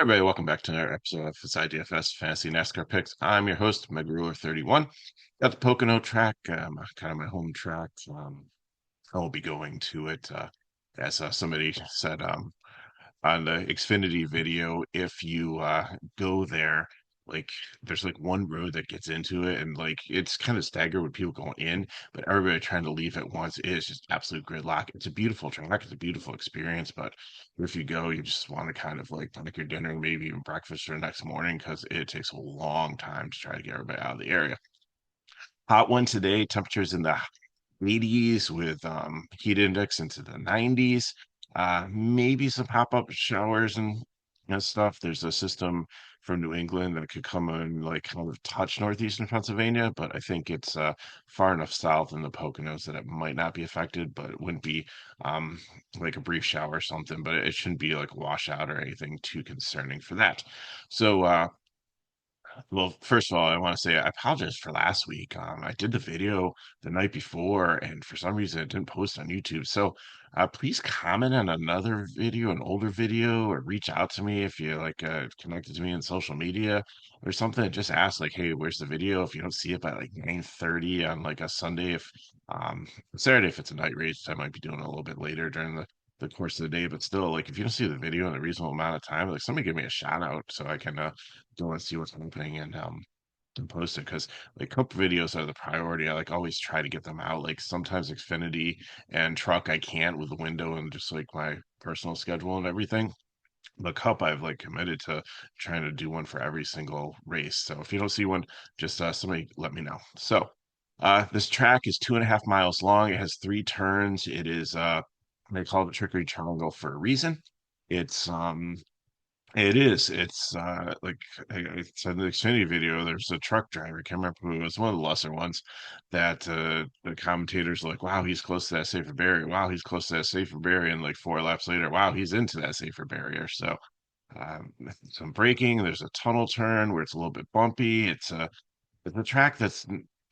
Everybody, welcome back to another episode of FSidfs DFS Fantasy NASCAR Picks. I'm your host, Megruler31. Got the Pocono track, kind of my home track. I will be going to it, as somebody said on the Xfinity video. If you go there, like there's like one road that gets into it, and like it's kind of staggered with people going in, but everybody trying to leave at once. It is just absolute gridlock. It's a beautiful track, it's a beautiful experience, but if you go, you just want to kind of like make your dinner, maybe even breakfast for the next morning, because it takes a long time to try to get everybody out of the area. Hot one today, temperatures in the 80s with heat index into the 90s. Maybe some pop-up showers and stuff. There's a system from New England that could come and like kind of touch northeastern Pennsylvania, but I think it's far enough south in the Poconos that it might not be affected, but it wouldn't be um, like a brief shower or something, but it shouldn't be like a washout or anything too concerning for that. So well, first of all, I want to say I apologize for last week. I did the video the night before, and for some reason it didn't post on YouTube. So please comment on another video, an older video, or reach out to me if you like connected to me in social media or something. Just ask like, hey, where's the video? If you don't see it by like 9:30 on like a Sunday, if um Saturday if it's a night race, I might be doing it a little bit later during the course of the day. But still, like if you don't see the video in a reasonable amount of time, like somebody give me a shout out so I can don't want to see what's happening and post it because like cup videos are the priority. I like always try to get them out. Like sometimes Xfinity and truck I can't with the window and just like my personal schedule and everything. The cup I've like committed to trying to do one for every single race. So if you don't see one, just somebody let me know. So this track is 2.5 miles long. It has three turns. It is they call it the Trickery Triangle for a reason. It's it is. It's like I said in the Xfinity video, there's a truck driver, I can't remember who it was, one of the lesser ones, that the commentators are like, wow, he's close to that safer barrier. Wow, he's close to that safer barrier. And like 4 laps later, wow, he's into that safer barrier. So some braking, there's a tunnel turn where it's a little bit bumpy. It's a track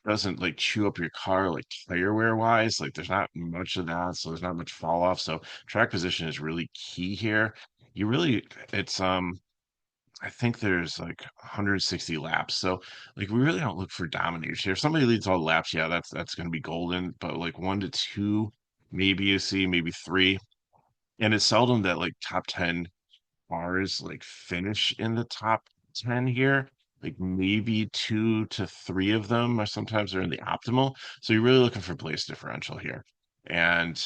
doesn't like chew up your car like tire wear wise. Like there's not much of that, so there's not much fall off. So track position is really key here. You really, it's I think there's like 160 laps. So like we really don't look for dominators here. If somebody leads all the laps, yeah, that's going to be golden. But like one to two, maybe you see, maybe three, and it's seldom that like top 10 cars like finish in the top 10 here. Like maybe two to three of them, or sometimes they're in the optimal. So you're really looking for place differential here. And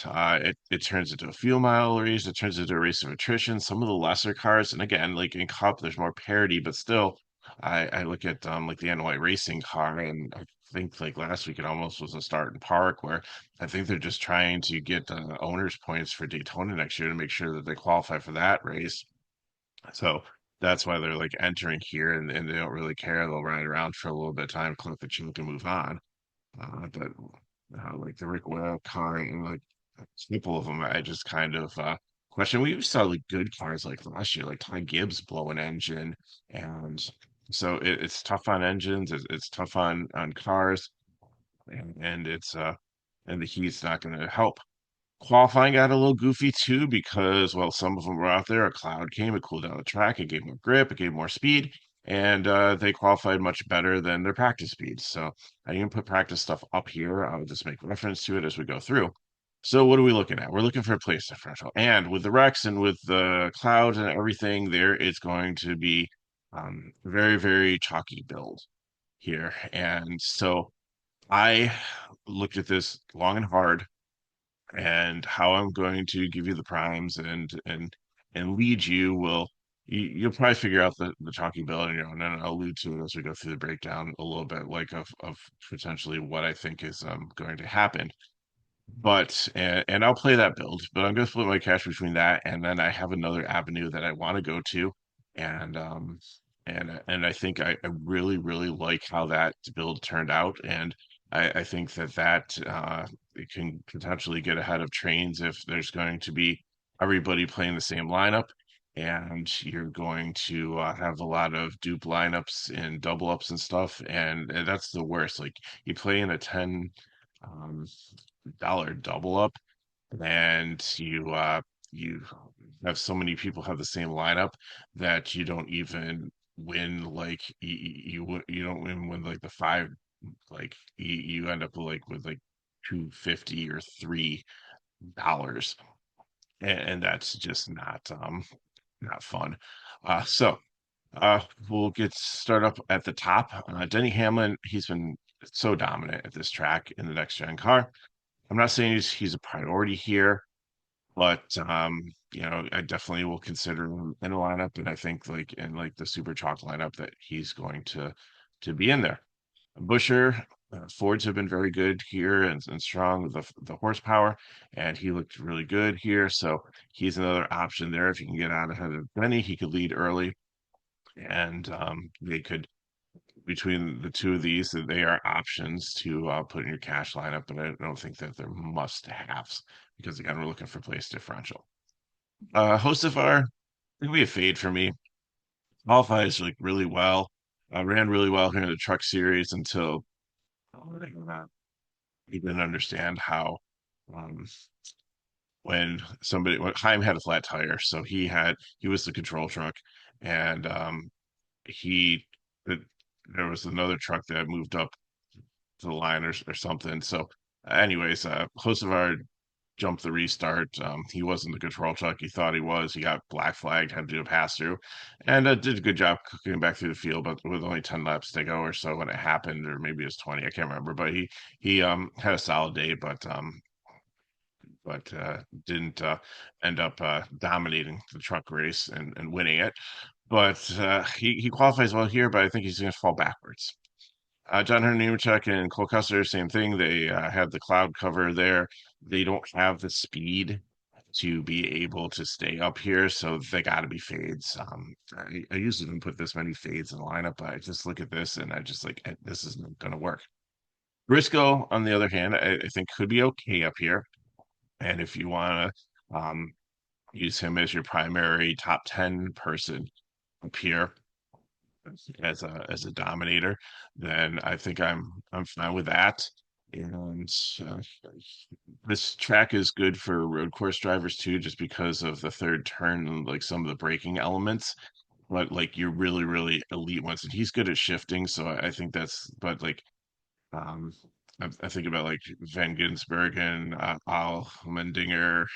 it turns into a fuel mile race, it turns into a race of attrition. Some of the lesser cars, and again, like in Cup, there's more parity, but still, I look at like the NY Racing car, and I think like last week it almost was a start in park where I think they're just trying to get owners points for Daytona next year to make sure that they qualify for that race. So that's why they're like entering here and they don't really care. They'll ride around for a little bit of time, collect the chunk, and move on. But like the Rick Webb car and like a couple of them, I just kind of question. We saw like good cars like last year, like Ty Gibbs blow an engine, and so it's tough on engines. It's tough on cars, and it's and the heat's not going to help. Qualifying got a little goofy too because, well, some of them were out there. A cloud came, it cooled down the track, it gave more grip, it gave more speed, and they qualified much better than their practice speeds. So I didn't put practice stuff up here. I'll just make reference to it as we go through. So what are we looking at? We're looking for a place differential, and with the Rex and with the clouds and everything, there is going to be very, very chalky build here, and so I looked at this long and hard and how I'm going to give you the primes and lead you will you'll probably figure out the chalky bill on your own, and I'll allude to it as we go through the breakdown a little bit, like of potentially what I think is going to happen. But and I'll play that build, but I'm going to split my cash between that and then I have another avenue that I want to go to, and and I think I really really like how that build turned out, and I think that it can potentially get ahead of trains if there's going to be everybody playing the same lineup, and you're going to have a lot of dupe lineups and double ups and stuff, and that's the worst. Like you play in a 10 um, dollar double up, and you have so many people have the same lineup that you don't even win like you don't win like the five, like you end up like with like 250 or $3, and that's just not fun. So we'll get start up at the top. Denny Hamlin, he's been so dominant at this track in the next gen car. I'm not saying he's a priority here, but I definitely will consider him in a lineup, and I think like in like the super chalk lineup that he's going to be in there. Busher, Fords have been very good here and strong with the horsepower, and he looked really good here. So he's another option there. If you can get out ahead of Benny, he could lead early, and they could between the two of these that they are options to put in your cash lineup, but I don't think that they're must-haves because again we're looking for place differential. Hostifar, it'll be a fade for me. Qualifies like really well. Ran really well here in the truck series until he didn't understand how um, when Heim had a flat tire, so he was the control truck, and he it, there was another truck that moved up to the line or something. So, anyways, Hocevar jumped the restart. He wasn't the control truck he thought he was. He got black flagged, had to do a pass through, and did a good job cooking back through the field. But with only 10 laps to go or so when it happened, or maybe it was 20, I can't remember. But he had a solid day, but didn't end up dominating the truck race and winning it. But he qualifies well here, but I think he's going to fall backwards. John Hunter Nemechek and Cole Custer, same thing. They had the cloud cover there. They don't have the speed to be able to stay up here, so they got to be fades. I usually don't put this many fades in the lineup, but I just look at this and I just like this isn't going to work. Briscoe, on the other hand, I think could be okay up here, and if you want to use him as your primary top 10 person up here, as a dominator, then I think I'm fine with that. And uh, this track is good for road course drivers too, just because of the third turn and like some of the braking elements. But like you're really elite ones, and he's good at shifting. So I think that's. But like um, I think about like Van Ginsbergen, Al Mendinger,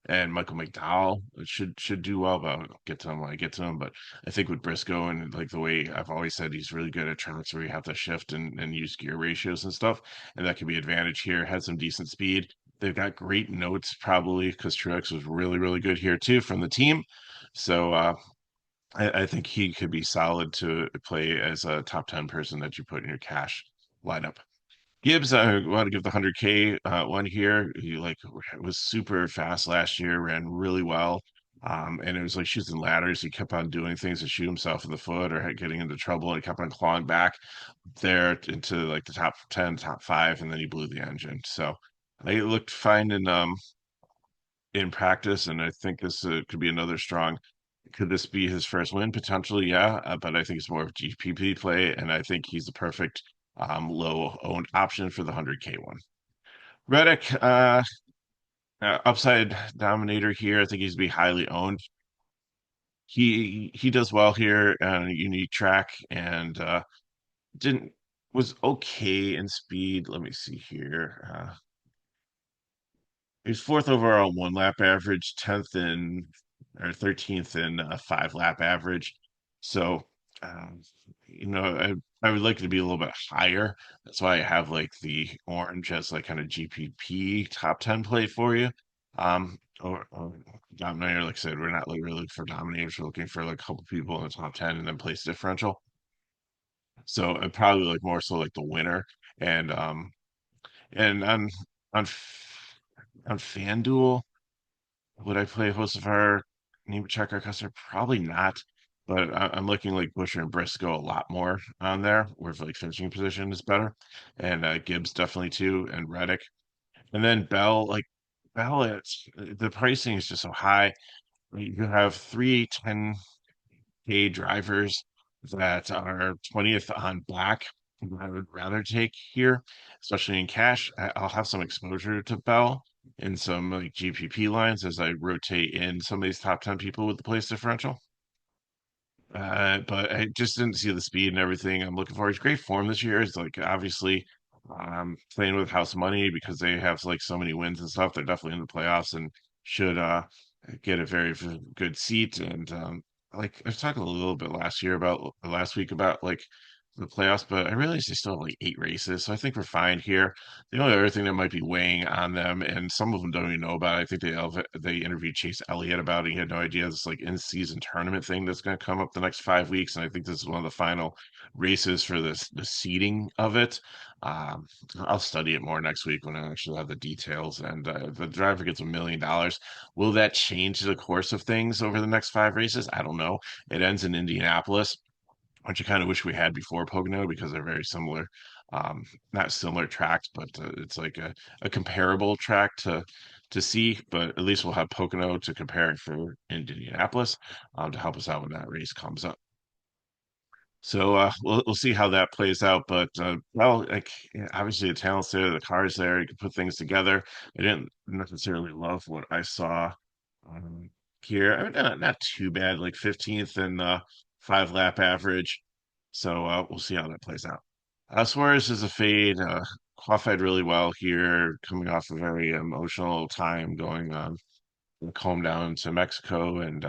and Michael McDowell should do well, but I'll get to him when I get to him. But I think with Briscoe and like the way I've always said, he's really good at tracks where you have to shift and use gear ratios and stuff, and that could be advantage here. Had some decent speed. They've got great notes probably because Truex was really good here too from the team. So I think he could be solid to play as a top 10 person that you put in your cash lineup. Gibbs, I want to give the 100K one here. He like was super fast last year, ran really well. And it was like shooting ladders. He kept on doing things to shoot himself in the foot or getting into trouble, and he kept on clawing back there into like the top 10, top five, and then he blew the engine. So it looked fine in practice, and I think this could be another strong. Could this be his first win? Potentially, yeah, but I think it's more of GPP play, and I think he's the perfect low owned option for the 100K one. Reddick, upside dominator here. I think he's be highly owned. He does well here on a unique track and didn't was okay in speed. Let me see here. He's fourth overall one lap average, 10th in or 13th in 5 lap average. So, um, I would like it to be a little bit higher. That's why I have like the orange as like kind of GPP top 10 play for you. Or dominator, like I said, we're not like really looking for dominators. We're looking for like a couple people in the top 10 and then place differential. So I probably like more so like the winner. And on on FanDuel, would I play Hocevar, Nemechek, or Custer? Probably not. But I'm looking like Busher and Briscoe a lot more on there, where like finishing position is better, and Gibbs definitely too, and Reddick, and then Bell. The pricing is just so high. You have three 10K drivers that are 20th on black. I would rather take here, especially in cash. I'll have some exposure to Bell, in some like GPP lines as I rotate in some of these top 10 people with the place differential. But I just didn't see the speed and everything I'm looking for. He's great form this year. It's like obviously playing with house money because they have like so many wins and stuff. They're definitely in the playoffs and should get a very good seat. And like I was talking a little bit last week about like the playoffs, but I realized they still have like 8 races. So I think we're fine here. The only other thing that might be weighing on them, and some of them don't even know about it, I think they interviewed Chase Elliott about it. He had no idea this like in-season tournament thing that's going to come up the next 5 weeks, and I think this is one of the final races for the seeding of it. Um, I'll study it more next week when I actually have the details. And the driver gets $1 million. Will that change the course of things over the next 5 races? I don't know. It ends in Indianapolis, which I kind of wish we had before Pocono because they're very similar. Not similar tracks, but it's like a comparable track to see. But at least we'll have Pocono to compare it for Indianapolis to help us out when that race comes up. So we'll see how that plays out. But well, like yeah, obviously the talent's there, the car's there, you can put things together. I didn't necessarily love what I saw um, here. I mean, not too bad, like 15th and 5 lap average. So we'll see how that plays out. Suarez is a fade. Qualified really well here, coming off a very emotional time going home down to Mexico and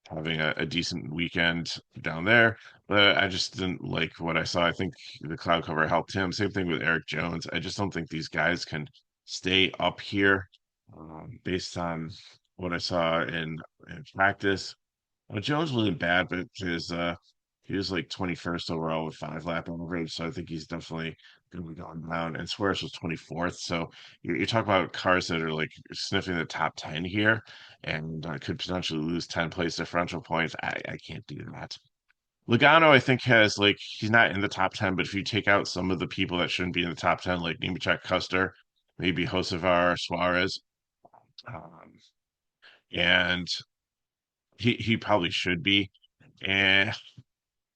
having a decent weekend down there. But I just didn't like what I saw. I think the cloud cover helped him. Same thing with Eric Jones. I just don't think these guys can stay up here based on what I saw in practice. Jones wasn't bad, but he was like 21st overall with 5 lap average, so I think he's definitely going to be going down. And Suarez was 24th, so you're talking about cars that are like sniffing the top 10 here, and could potentially lose 10 place differential points. I can't do that. Logano, I think, has like he's not in the top 10, but if you take out some of the people that shouldn't be in the top 10, like Nemechek, Custer, maybe Josevar, Suarez, um, and he probably should be. And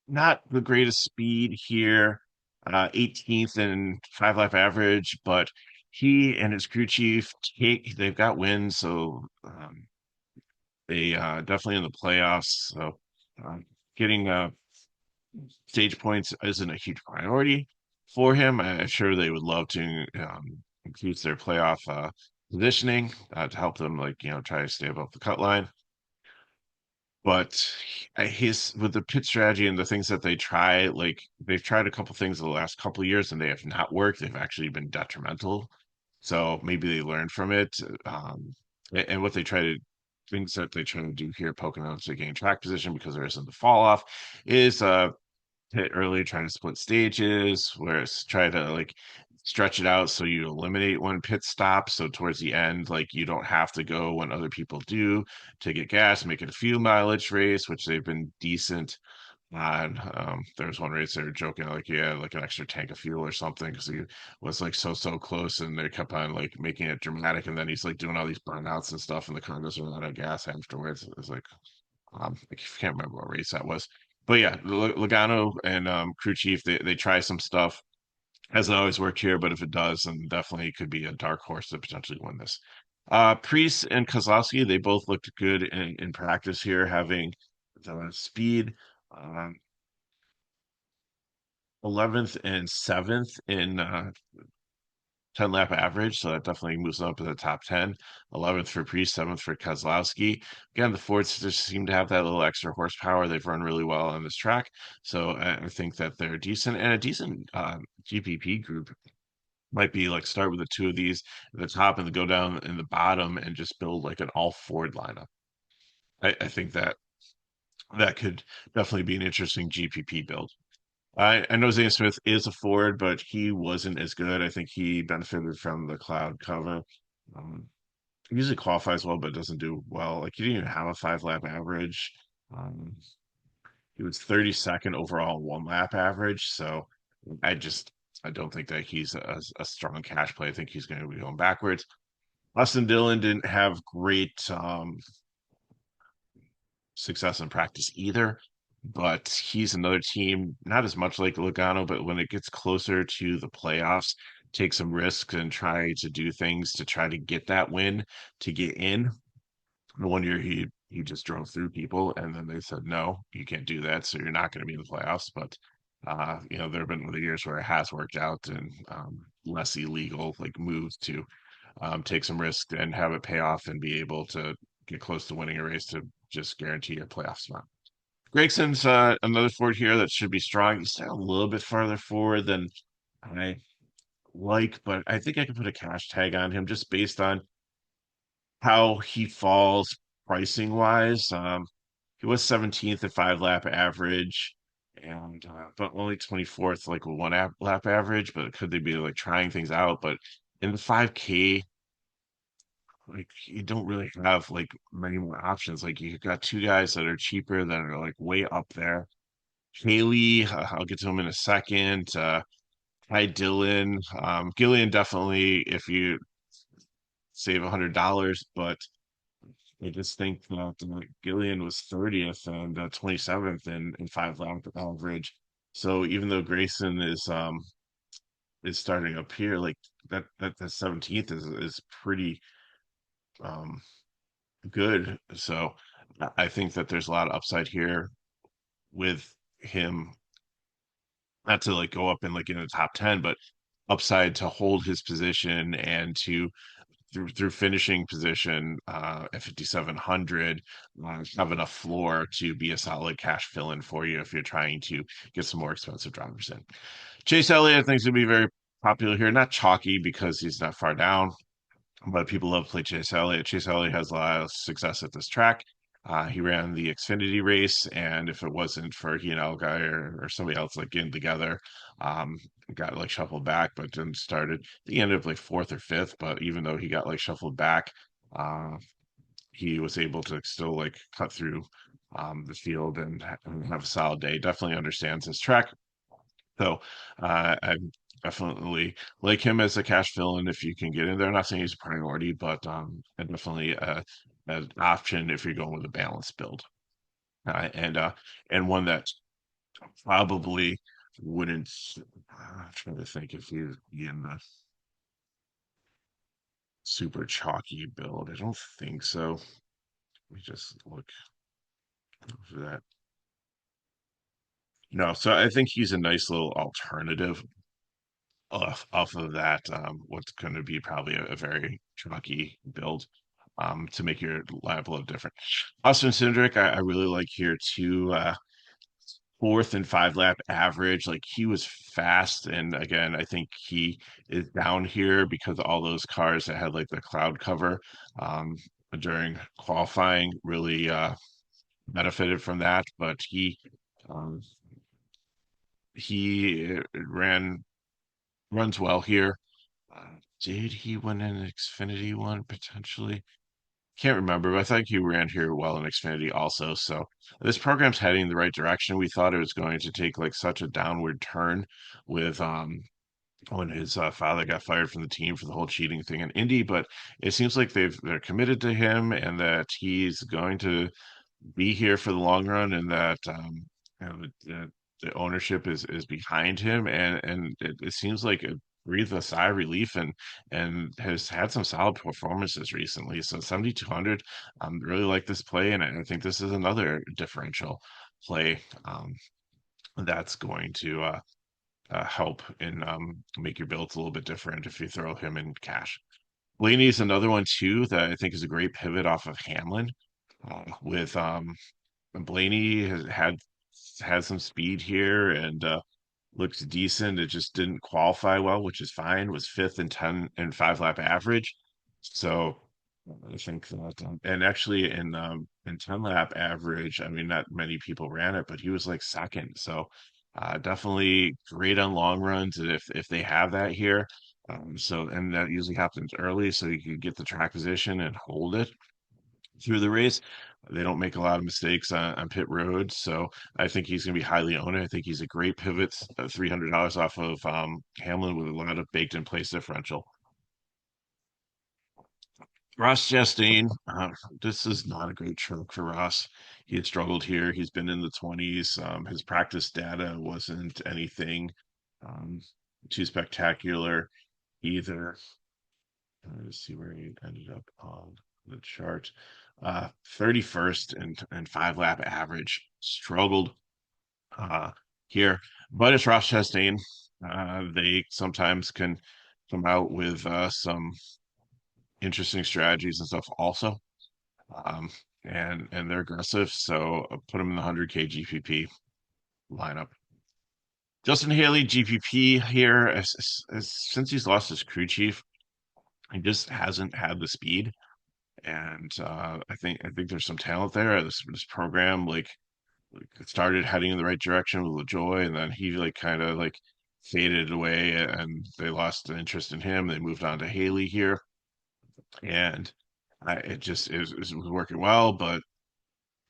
not the greatest speed here, 18th and 5 lap average, but he and his crew chief they've got wins, so they definitely in the playoffs. So uh, getting stage points isn't a huge priority for him. I'm sure they would love to increase their playoff positioning to help them, like try to stay above the cut line. But his with the pit strategy and the things that they try, like they've tried a couple things the last couple of years and they have not worked. They've actually been detrimental. So maybe they learned from it. And what they try to things that they try to do here, Poconos to gain track position because there isn't the fall off, is hit early, trying to split stages, whereas try to like stretch it out so you eliminate one pit stop. So towards the end, like you don't have to go when other people do to get gas, make it a few mileage race, which they've been decent on. There was one race they were joking like yeah, like an extra tank of fuel or something because he was like so close and they kept on like making it dramatic and then he's like doing all these burnouts and stuff and the car doesn't run out of gas afterwards. It was like I can't remember what race that was. But yeah, Logano and crew chief, they try some stuff. Hasn't always worked here, but if it does, then definitely could be a dark horse to potentially win this. Priest and Kozlowski, they both looked good in practice here, having the speed. Um, 11th and 7th in 10 lap average, so that definitely moves up to the top 10. 11th for Priest, 7th for Kozlowski. Again, the Fords just seem to have that little extra horsepower. They've run really well on this track, so I think that they're decent and a decent GPP group. Might be like start with the two of these at the top and then go down in the bottom and just build like an all Ford lineup. I think that that could definitely be an interesting GPP build. I know Zane Smith is a Ford, but he wasn't as good. I think he benefited from the cloud cover. Um, he usually qualifies well, but doesn't do well. Like he didn't even have a 5 lap average. Um, he was 32nd overall 1 lap average. So I just I don't think that he's a strong cash play. I think he's going to be going backwards. Austin Dillon didn't have great success in practice either. But he's another team, not as much like Logano, but when it gets closer to the playoffs, take some risks and try to do things to try to get that win to get in. The one year he just drove through people, and then they said, no, you can't do that, so you're not going to be in the playoffs. But there have been other years where it has worked out and less illegal like moves to take some risk and have it pay off and be able to get close to winning a race to just guarantee a playoff spot. Gregson's another Ford here that should be strong. He's still a little bit farther forward than I like, but I think I can put a cash tag on him just based on how he falls pricing wise. He was 17th at 5 lap average and but only 24th like with lap average, but could they be like trying things out? But in the 5K, like you don't really have like many more options. Like you got two guys that are cheaper that are like way up there. Haley, I'll get to him in a second. Ty Dillon, Gillian definitely if you save $100, but I just think that Gillian was 30th and 27th in 5 lap average. So even though Grayson is starting up here, like that 17th is pretty um good. So I think that there's a lot of upside here with him, not to like go up and like in the top 10, but upside to hold his position and to through finishing position at 5,700, have enough floor to be a solid cash fill-in for you if you're trying to get some more expensive drivers in. Chase Elliott, I think, is going to be very popular here. Not chalky because he's not far down, but people love to play Chase Elliott. Chase Elliott has a lot of success at this track. He ran the Xfinity race, and if it wasn't for he and Al Guy or somebody else like getting together, um, got like shuffled back, but then started. He ended up like fourth or fifth, but even though he got like shuffled back, uh, he was able to still like cut through the field and have a solid day. Definitely understands his track. So I definitely like him as a cash fill-in if you can get in there. I'm not saying he's a priority, but definitely an option if you're going with a balanced build. And one that probably wouldn't. I'm trying to think if he'd be in the super chalky build. I don't think so. Let me just look for that. No, so I think he's a nice little alternative off of that, what's going to be probably a very chalky build to make your lineup a little different. Austin Cindric, I really like here too. Fourth and 5 lap average, like he was fast, and again, I think he is down here because all those cars that had like the cloud cover um, during qualifying really benefited from that. But um, he runs well here. Did he win an Xfinity one potentially? Can't remember, but I think he ran here well in Xfinity also. So this program's heading in the right direction. We thought it was going to take like such a downward turn with when his father got fired from the team for the whole cheating thing in Indy, but it seems like they're committed to him and that he's going to be here for the long run, and that the ownership is behind him, and it seems like it breathed a sigh of relief and has had some solid performances recently. So 7,200, really like this play, and I think this is another differential play that's going to help and make your builds a little bit different if you throw him in cash. Blaney's another one too that I think is a great pivot off of Hamlin with Blaney has had some speed here and looks decent. It just didn't qualify well, which is fine. Was fifth and 10 and 5 lap average. So I think that and actually in 10 lap average, I mean not many people ran it, but he was like second. So definitely great on long runs if they have that here. So and that usually happens early, so you can get the track position and hold it through the race. They don't make a lot of mistakes on pit road, so I think he's going to be highly owned. I think he's a great pivot, $300 off of Hamlin with a lot of baked in place differential. Ross Chastain, this is not a great truck for Ross. He had struggled here. He's been in the 20s. His practice data wasn't anything um, too spectacular. either. Let's see where he ended up on the chart. 31st and 5 lap average. Struggled uh, here, but it's Ross Chastain. They sometimes can come out with some interesting strategies and stuff also. Um, and they're aggressive, so I put them in the 100K GPP lineup. Justin Haley GPP here, since he's lost his crew chief, he just hasn't had the speed. And I think there's some talent there. This program like it started heading in the right direction with LaJoy, and then he like kind of like faded away, and they lost an interest in him. They moved on to Haley here, and it was working well, but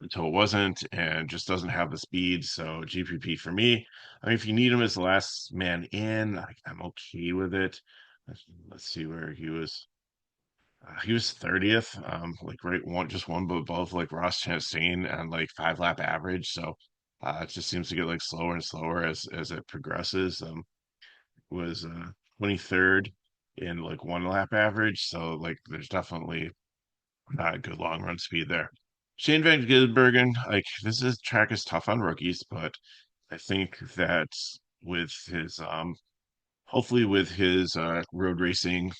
until it wasn't, and just doesn't have the speed. So GPP for me. I mean, if you need him as the last man in, I'm okay with it. Let's see where he was. He was 30th, like right one, just one above like Ross Chastain and like 5 lap average. So it just seems to get like slower and slower as it progresses. Was 23rd in like 1 lap average. So like there's definitely not a good long run speed there. Shane Van Gisbergen, like track is tough on rookies, but I think that with his hopefully with his road racing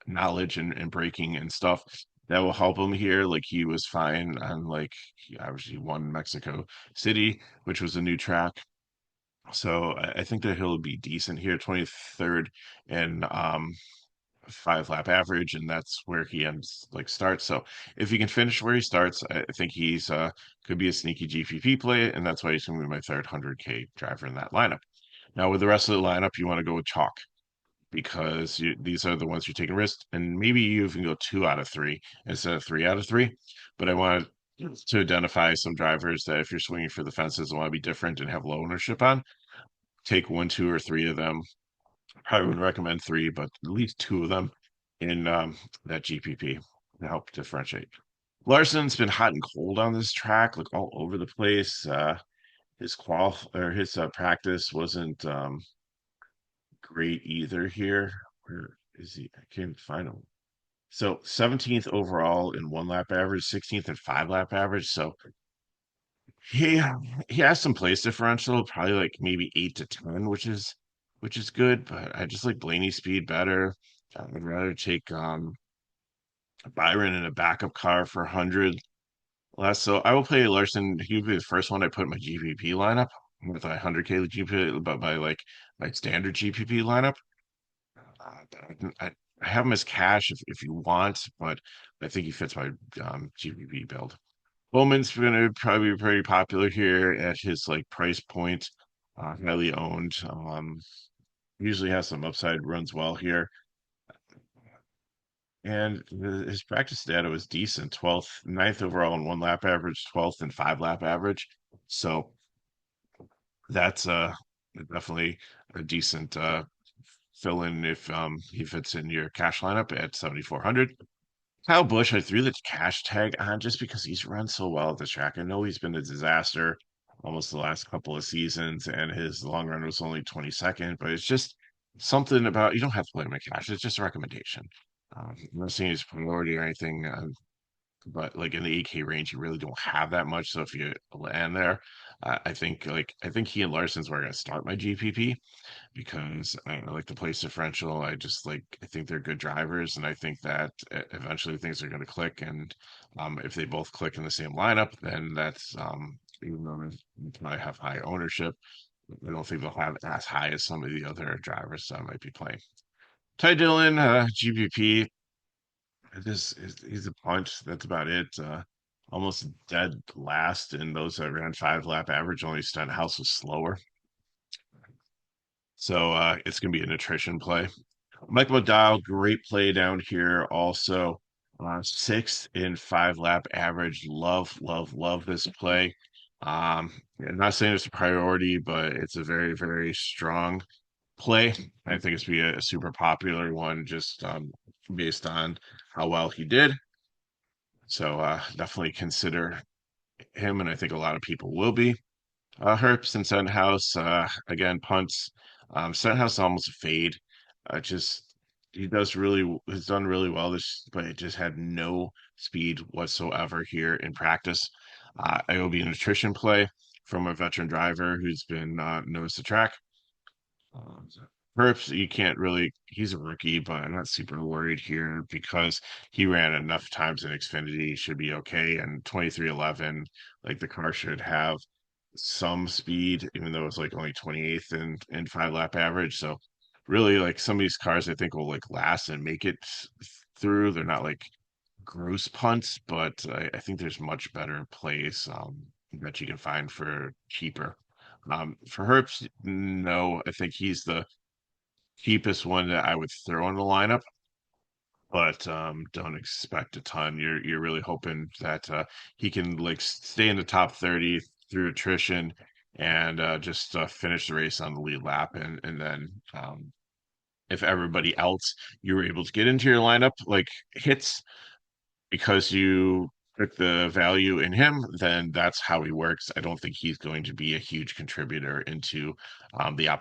knowledge and braking and stuff, that will help him here. Like he was fine on like he obviously won Mexico City, which was a new track. So I think that he'll be decent here, 23rd and 5 lap average, and that's where he ends like starts. So if he can finish where he starts, I think he's could be a sneaky GPP play, and that's why he's gonna be my third 100K driver in that lineup. Now with the rest of the lineup, you want to go with chalk because these are the ones you're taking risks, and maybe you even go 2 out of 3 instead of 3 out of 3. But I want to identify some drivers that if you're swinging for the fences and want to be different and have low ownership on, take one, 2, or 3 of them. Probably wouldn't recommend 3, but at least 2 of them in that GPP to help differentiate. Larson's been hot and cold on this track, like all over the place. His practice wasn't great either here. Where is he? I can't find him. So 17th overall in 1 lap average, 16th in 5 lap average. So he he has some place differential, probably like maybe 8 to 10, which is good. But I just like Blaney's speed better. I would rather take Byron in a backup car for 100 less. So I will play Larson. He would be the first one I put in my GPP lineup with a 100K GPP, but my standard GPP lineup. I have him as cash if you want, but I think he fits my GPP build. Bowman's going to probably be pretty popular here at his like price point, highly owned. Usually has some upside, runs well here, and his practice data was decent. 12th, ninth overall in 1 lap average, 12th in 5 lap average. So that's definitely a decent fill in if he fits in your cash lineup at 7,400. Kyle Busch, I threw the cash tag on just because he's run so well at the track. I know he's been a disaster almost the last couple of seasons, and his long run was only 22nd, but it's just something about you don't have to play him in cash. It's just a recommendation. I'm not saying he's priority or anything, but like in the 8K range, you really don't have that much. So if you land there, I think he and Larson's were going to start my GPP because I like the place differential. I think they're good drivers, and I think that eventually things are going to click. And if they both click in the same lineup, then that's even though they might have high ownership, I don't think they'll have as high as some of the other drivers that I might be playing. Ty Dillon, GPP. He's a punch. That's about it. Almost dead last in those that ran 5 lap average. Only Stenhouse was slower. So it's going to be an attrition play. Mike McDowell, great play down here. Also, 6th in 5 lap average. Love, love, love this play. I'm not saying it's a priority, but it's a very, very strong play. I think it's be a super popular one just based on how well he did. So definitely consider him, and I think a lot of people will be. Herps and Stenhouse, again, punts. Stenhouse almost a fade. Just he has done really well this, but it just had no speed whatsoever here in practice. It will be an attrition play from a veteran driver who's been knows the track. So Perps, you can't really, he's a rookie, but I'm not super worried here because he ran enough times in Xfinity, he should be okay. And 2311, like the car should have some speed, even though it's like only 28th in 5 lap average. So really like some of these cars I think will like last and make it through. They're not like gross punts, but I think there's much better plays that you can find for cheaper. For Herbst, no, I think he's the cheapest one that I would throw in the lineup, but don't expect a ton. You're really hoping that he can like stay in the top 30 through attrition and just finish the race on the lead lap, and then if everybody else you were able to get into your lineup like hits because you took the value in him, then that's how he works. I don't think he's going to be a huge contributor into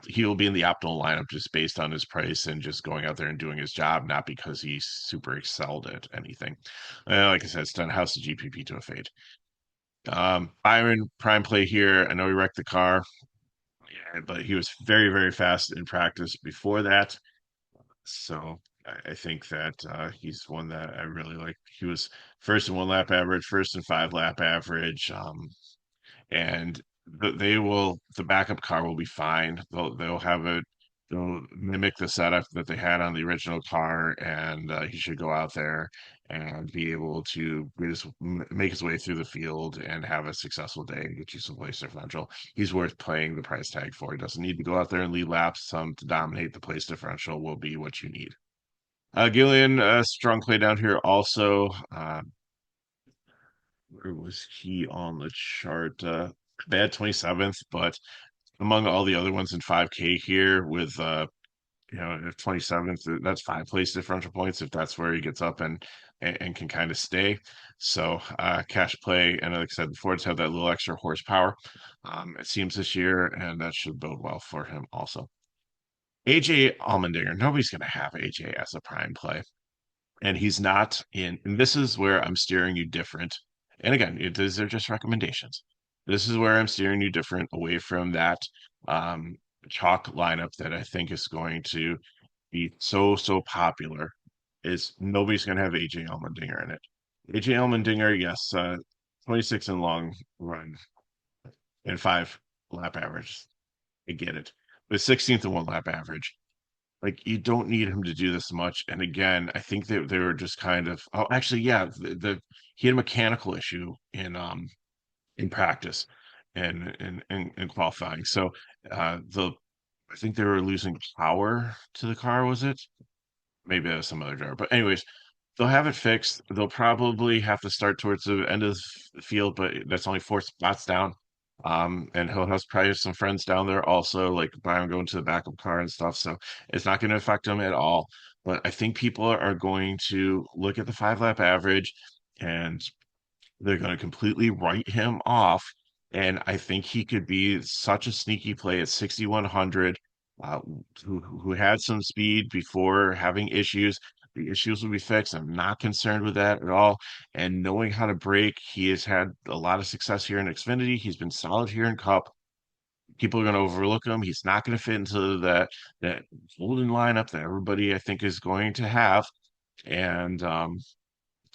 he will be in the optimal lineup just based on his price and just going out there and doing his job, not because he's super excelled at anything. Like I said, it's done house of GPP to a fade. Byron prime play here. I know he wrecked the car, yeah, but he was very, very fast in practice before that. So I think that he's one that I really like. He was first in 1 lap average, first in 5 lap average, and the backup car will be fine. They'll have it. They'll mimic the setup that they had on the original car, and he should go out there and be able to make his way through the field and have a successful day and get you some place differential. He's worth paying the price tag for. He doesn't need to go out there and lead laps. Some to dominate the place differential will be what you need. Gillian, strong play down here also. Where was he on the chart? Bad 27th, but among all the other ones in 5K here with if 27th, that's 5 place differential points if that's where he gets up and can kind of stay. So cash play, and like I said, the Fords have that little extra horsepower. It seems this year, and that should bode well for him also. AJ Allmendinger, nobody's gonna have AJ as a prime play. And he's not in. And this is where I'm steering you different. And again, these are just recommendations. This is where I'm steering you different away from that um, chalk lineup that I think is going to be so popular. Is nobody's going to have AJ Allmendinger in it. AJ Allmendinger, yes, 26 in long run and 5 lap average. I get it, but 16th in 1 lap average. Like you don't need him to do this much. And again, I think that they were just kind of actually, yeah, he had a mechanical issue in practice and in qualifying. So the I think they were losing power to the car, was it? Maybe that was some other driver. But anyways, they'll have it fixed. They'll probably have to start towards the end of the field, but that's only 4 spots down. And he'll have probably some friends down there also, like Byron going to the backup car and stuff. So it's not going to affect him at all. But I think people are going to look at the 5 lap average and they're going to completely write him off. And I think he could be such a sneaky play at 6,100, uh, who had some speed before having issues. The issues will be fixed. I'm not concerned with that at all. And knowing how to brake, he has had a lot of success here in Xfinity. He's been solid here in Cup. People are going to overlook him. He's not going to fit into that golden lineup that everybody I think is going to have. And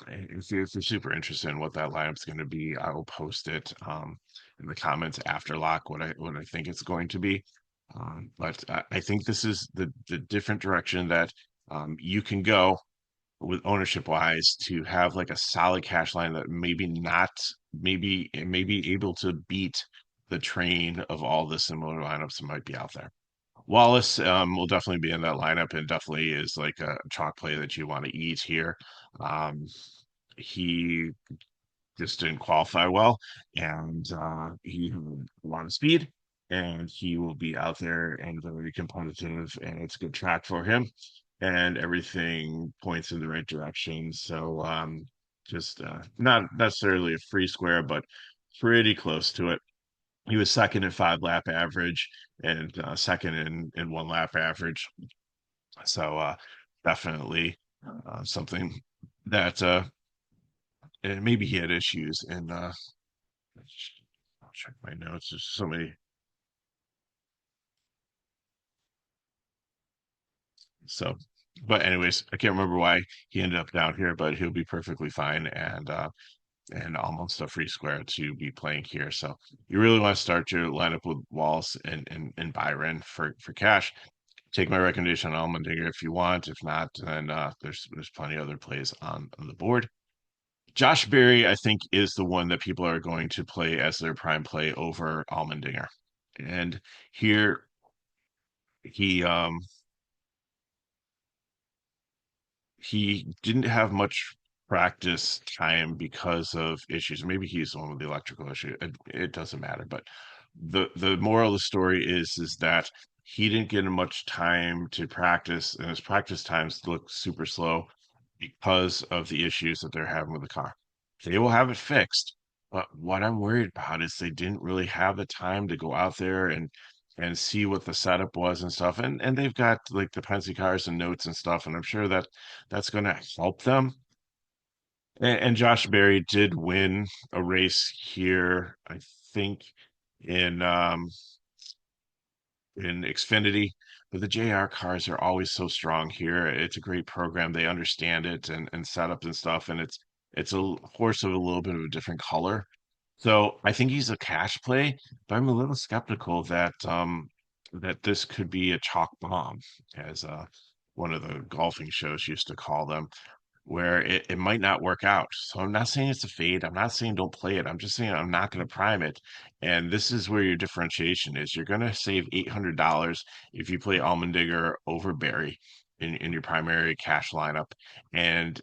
if you're super interested in what that lineup's going to be, I will post it in the comments after lock what I think it's going to be. But I think this is the different direction that you can go with ownership wise to have like a solid cash line that maybe not maybe able to beat the train of all the similar lineups that might be out there. Wallace will definitely be in that lineup and definitely is like a chalk play that you want to eat here. Um, he just didn't qualify well, and he had a lot of speed, and he will be out there and very competitive, and it's a good track for him, and everything points in the right direction. So just not necessarily a free square, but pretty close to it. He was second in 5 lap average and second in 1 lap average. So definitely something that and maybe he had issues in I'll check my notes. There's so many. So, but anyways, I can't remember why he ended up down here, but he'll be perfectly fine and almost a free square to be playing here. So you really want to start your lineup with Walls and Byron for cash. Take my recommendation on Allmendinger if you want. If not, then there's plenty of other plays on the board. Josh Berry, I think, is the one that people are going to play as their prime play over Allmendinger. And here he he didn't have much practice time because of issues. Maybe he's the one with the electrical issue. It doesn't matter. But the moral of the story is that he didn't get much time to practice, and his practice times look super slow because of the issues that they're having with the car. They will have it fixed. But what I'm worried about is they didn't really have the time to go out there and see what the setup was and stuff. And they've got like the Penske cars and notes and stuff, and I'm sure that that's going to help them. And Josh Berry did win a race here, I think, in in Xfinity. But the JR cars are always so strong here. It's a great program. They understand it and setup and stuff, and it's a horse of a little bit of a different color. So I think he's a cash play, but I'm a little skeptical that that this could be a chalk bomb, as one of the golfing shows used to call them, where it might not work out. So I'm not saying it's a fade. I'm not saying don't play it. I'm just saying I'm not going to prime it. And this is where your differentiation is. You're going to save $800 if you play Allmendinger over Barry in your primary cash lineup. And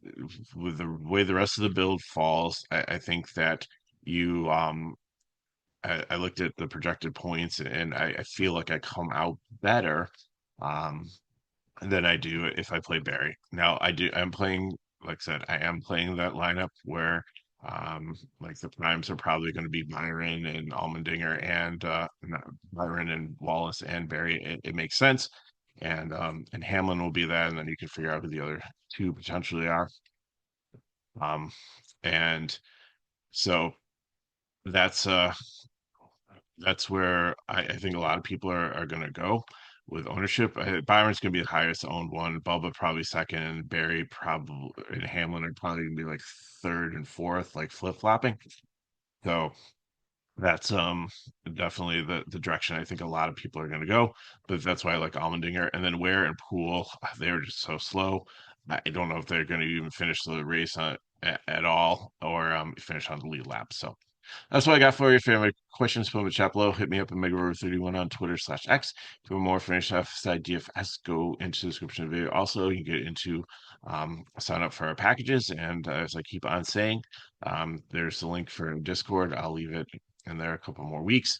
with the way the rest of the build falls, I think that you I looked at the projected points and I feel like I come out better. Um, than I do if I play Barry. Now I'm playing, like I said, I am playing that lineup where like the primes are probably going to be Byron and Allmendinger and not Byron and Wallace and Barry. It makes sense. And Hamlin will be that, and then you can figure out who the other two potentially are. Um and so that's uh that's where I think a lot of people are going to go with ownership. Byron's going to be the highest owned one. Bubba probably second. Barry probably and Hamlin are probably going to be like third and fourth, like flip flopping. So that's definitely the direction I think a lot of people are going to go. But that's why I like Allmendinger. And then Ware and Poole, they're just so slow. I don't know if they're going to even finish the race at all or finish on the lead lap. So that's what I got for you. If you have any questions, put them in the chat below. Hit me up at MegaRover31 on Twitter/X. If you want more information off side DFS, go into the description of the video. Also, you can get into sign up for our packages. And as I keep on saying, there's the link for Discord. I'll leave it in there a couple more weeks.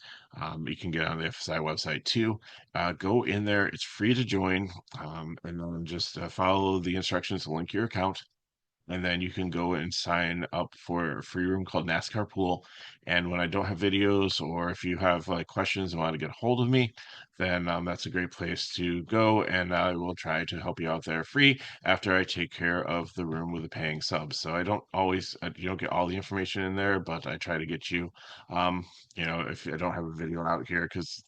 You can get on the FSI website too. Go in there. It's free to join. And then just follow the instructions to link your account, and then you can go and sign up for a free room called NASCAR Pool. And when I don't have videos, or if you have like questions and want to get a hold of me, then that's a great place to go. And I will try to help you out there free after I take care of the room with the paying subs. So I don't always, you don't get all the information in there, but I try to get you, if I don't have a video out here, because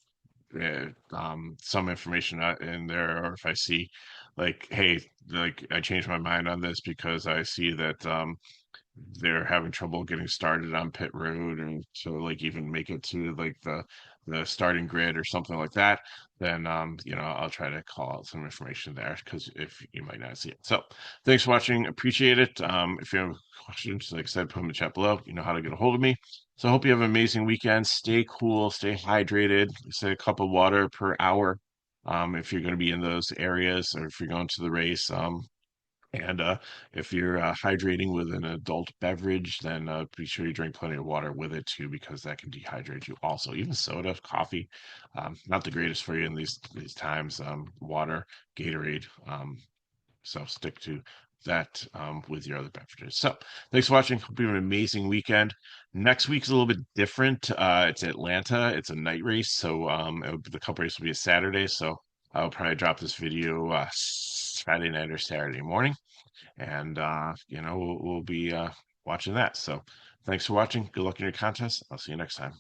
some information in there, or if I see like, hey, like I changed my mind on this because I see that they're having trouble getting started on pit road and so like even make it to like the starting grid or something like that, then I'll try to call out some information there because if you might not see it. So thanks for watching, appreciate it. If you have questions, like I said, put them in the chat below. You know how to get a hold of me. So I hope you have an amazing weekend. Stay cool, stay hydrated, say a cup of water per hour if you're going to be in those areas or if you're going to the race. And if you're hydrating with an adult beverage, then be sure you drink plenty of water with it too, because that can dehydrate you. Also, even soda, coffee, not the greatest for you in these times. Water, Gatorade. So stick to that with your other beverages. So thanks for watching. Hope you have an amazing weekend. Next week's a little bit different. It's Atlanta. It's a night race, so the cup race will be a Saturday. So I'll probably drop this video it's Friday night or Saturday morning, and we'll be watching that. So thanks for watching. Good luck in your contest. I'll see you next time.